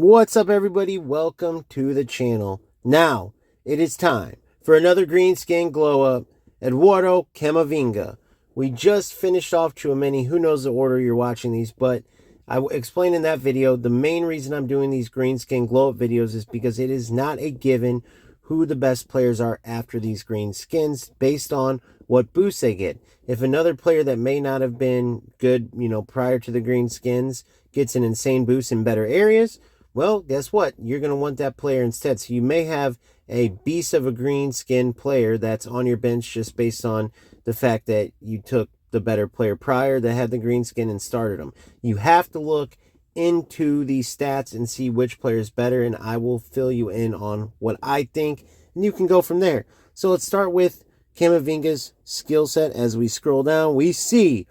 What's up, everybody? Welcome to the channel. Now, it is time for another green skin glow up. Eduardo CAMAVINGA. We just finished off Chouameni. Who knows the order you're watching these, but I explained in that video the main reason I'm doing these green skin glow up videos is because it is not a given who the best players are after these green skins based on what boosts they get. If another player that may not have been good, prior to the green skins gets an insane boost in better areas, well, guess what? You're going to want that player instead. So you may have a beast of a green skin player that's on your bench just based on the fact that you took the better player prior that had the green skin and started them. You have to look into these stats and see which player is better, and I will fill you in on what I think, and you can go from there. So let's start with CAMAVINGA's skill set. As we scroll down, we see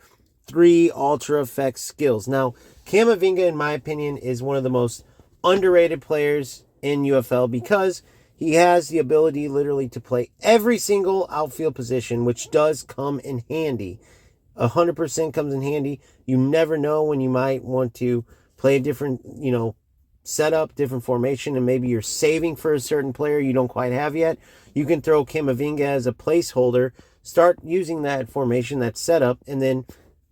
3 ultra effect skills. Now, CAMAVINGA, in my opinion, is one of the most underrated players in UFL because he has the ability literally to play every single outfield position, which does come in handy. 100% comes in handy. You never know when you might want to play a different, setup, different formation, and maybe you're saving for a certain player you don't quite have yet. You can throw CAMAVINGA as a placeholder, start using that formation, that setup, and then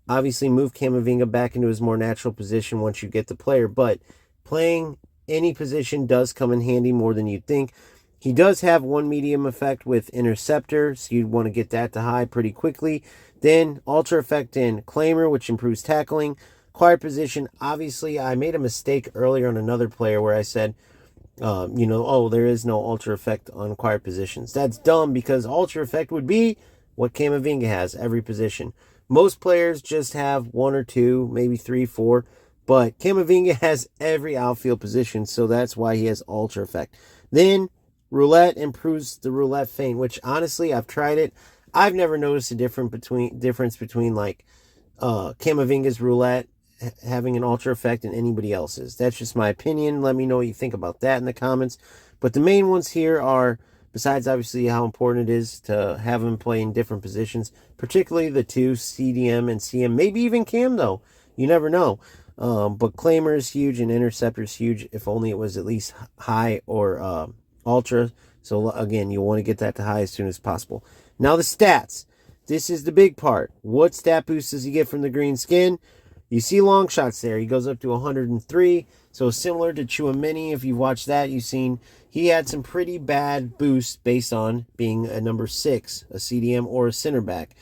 obviously move CAMAVINGA back into his more natural position once you get the player. But playing any position does come in handy more than you'd think. He does have one medium effect with Interceptor, so you'd want to get that to high pretty quickly. Then Ultra effect in Claimer, which improves tackling. Acquired position, obviously, I made a mistake earlier on another player where I said, there is no Ultra effect on acquired positions. That's dumb because Ultra effect would be what CAMAVINGA has, every position. Most players just have 1 or 2, maybe 3, 4. But CAMAVINGA has every outfield position, so that's why he has Ultra effect. Then, Roulette improves the Roulette feint, which honestly, I've tried it. I've never noticed a difference between like CAMAVINGA's Roulette having an Ultra effect and anybody else's. That's just my opinion. Let me know what you think about that in the comments. But the main ones here are, besides obviously how important it is to have him play in different positions, particularly the 2, CDM and CM, maybe even Cam though. You never know. But Claimer is huge and Interceptor is huge. If only it was at least high or ultra. So again, you'll want to get that to high as soon as possible. Now the stats. This is the big part. What stat boost does he get from the green skin? You see long shots there. He goes up to 103. So similar to Chouameni, if you've watched that, you've seen he had some pretty bad boosts based on being a number 6, a CDM or a center back.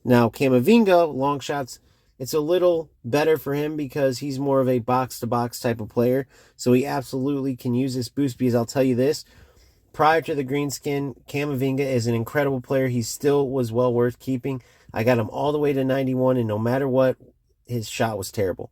Now CAMAVINGA, long shots, it's a little better for him because he's more of a box-to-box type of player. So he absolutely can use this boost because I'll tell you this. Prior to the green skin, CAMAVINGA is an incredible player. He still was well worth keeping. I got him all the way to 91, and no matter what, his shot was terrible.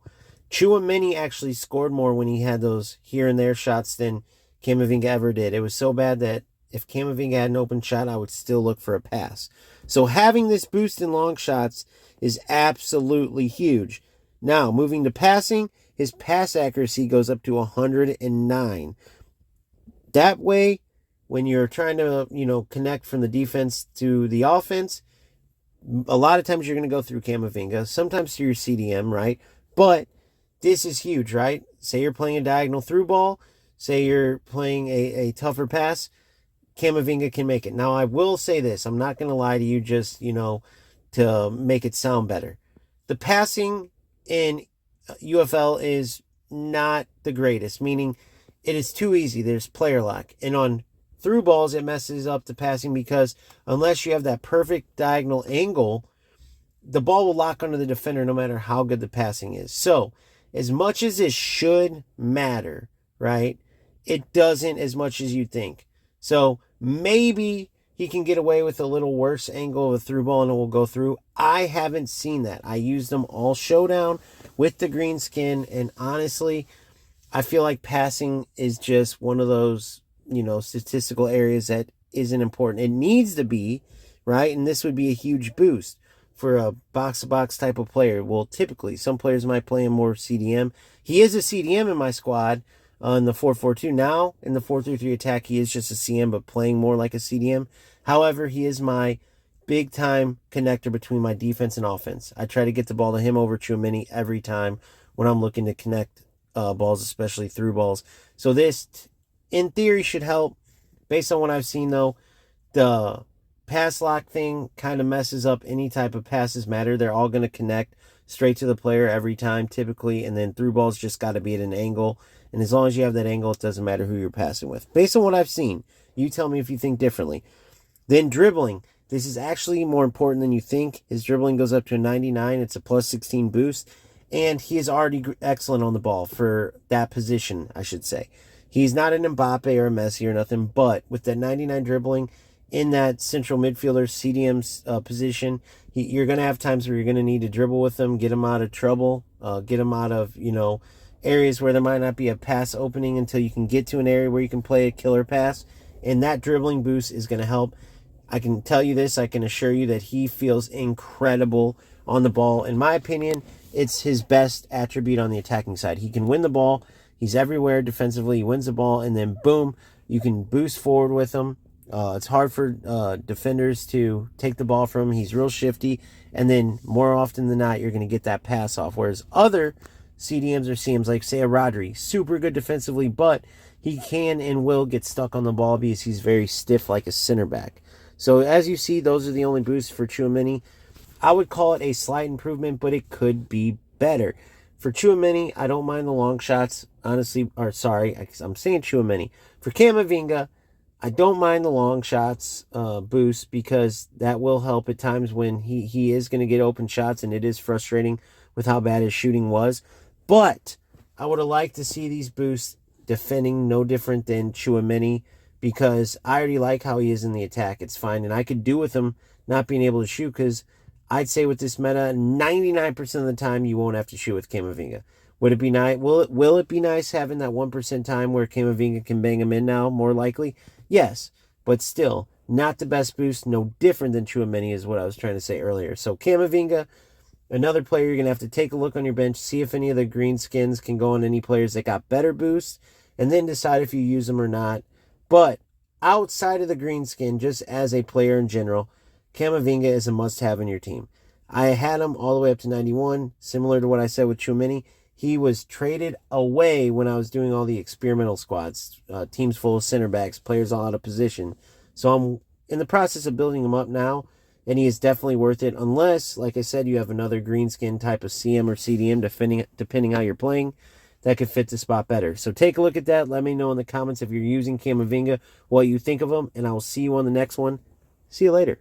Chouameni actually scored more when he had those here and there shots than CAMAVINGA ever did. It was so bad that if CAMAVINGA had an open shot, I would still look for a pass. So having this boost in long shots is absolutely huge. Now, moving to passing, his pass accuracy goes up to 109. That way, when you're trying to, connect from the defense to the offense, a lot of times you're going to go through CAMAVINGA, sometimes through your CDM, right? But this is huge, right? Say you're playing a diagonal through ball, say you're playing a tougher pass, CAMAVINGA can make it. Now, I will say this. I'm not going to lie to you just, to make it sound better. The passing in UFL is not the greatest, meaning it is too easy. There's player lock. And on through balls, it messes up the passing because unless you have that perfect diagonal angle, the ball will lock onto the defender no matter how good the passing is. So, as much as it should matter, right, it doesn't as much as you think. So, maybe he can get away with a little worse angle of a through ball and it will go through. I haven't seen that. I used them all showdown with the green skin, and honestly, I feel like passing is just one of those, statistical areas that isn't important. It needs to be, right? And this would be a huge boost for a box-to-box type of player. Well, typically, some players might play him more CDM. He is a CDM in my squad in the 4-4-2. Now, in the 4-3-3 attack, he is just a CM, but playing more like a CDM. However, he is my big-time connector between my defense and offense. I try to get the ball to him over Chouameni every time when I'm looking to connect balls, especially through balls. So this, in theory, should help. Based on what I've seen, though, the pass lock thing kind of messes up any type of passes matter. They're all going to connect straight to the player every time, typically, and then through balls just got to be at an angle. And as long as you have that angle, it doesn't matter who you're passing with. Based on what I've seen, you tell me if you think differently. Then dribbling. This is actually more important than you think. His dribbling goes up to a 99. It's a plus 16 boost. And he is already excellent on the ball for that position, I should say. He's not an Mbappe or a Messi or nothing, but with that 99 dribbling in that central midfielder CDM's position, you're going to have times where you're going to need to dribble with him, get him out of trouble, get him out of, areas where there might not be a pass opening until you can get to an area where you can play a killer pass. And that dribbling boost is going to help. I can tell you this, I can assure you that he feels incredible on the ball. In my opinion, it's his best attribute on the attacking side. He can win the ball. He's everywhere defensively. He wins the ball, and then boom, you can boost forward with him. It's hard for defenders to take the ball from him. He's real shifty, and then more often than not, you're going to get that pass off. Whereas other CDMs or CMs, like say a Rodri, super good defensively, but he can and will get stuck on the ball because he's very stiff like a center back. So as you see, those are the only boosts for Tchouaméni. I would call it a slight improvement, but it could be better. For Tchouaméni, I don't mind the long shots, honestly. Or sorry, I'm saying Tchouaméni. For CAMAVINGA, I don't mind the long shots boost because that will help at times when he is going to get open shots, and it is frustrating with how bad his shooting was. But I would have liked to see these boosts defending no different than Tchouaméni, because I already like how he is in the attack. It's fine, and I could do with him not being able to shoot, because I'd say with this meta, 99% of the time you won't have to shoot with CAMAVINGA. Would it be nice? Will it be nice having that 1% time where CAMAVINGA can bang him in now, more likely? Yes, but still, not the best boost, no different than Tchouaméni is what I was trying to say earlier. So CAMAVINGA, another player you're going to have to take a look on your bench, see if any of the green skins can go on any players that got better boosts, and then decide if you use them or not. But outside of the green skin, just as a player in general, CAMAVINGA is a must-have in your team. I had him all the way up to 91, similar to what I said with Tchouaméni. He was traded away when I was doing all the experimental squads, teams full of center backs, players all out of position. So I'm in the process of building him up now, and he is definitely worth it, unless, like I said, you have another green skin type of CM or CDM, depending how you're playing, that could fit the spot better. So take a look at that. Let me know in the comments if you're using CAMAVINGA, what you think of him, and I will see you on the next one. See you later.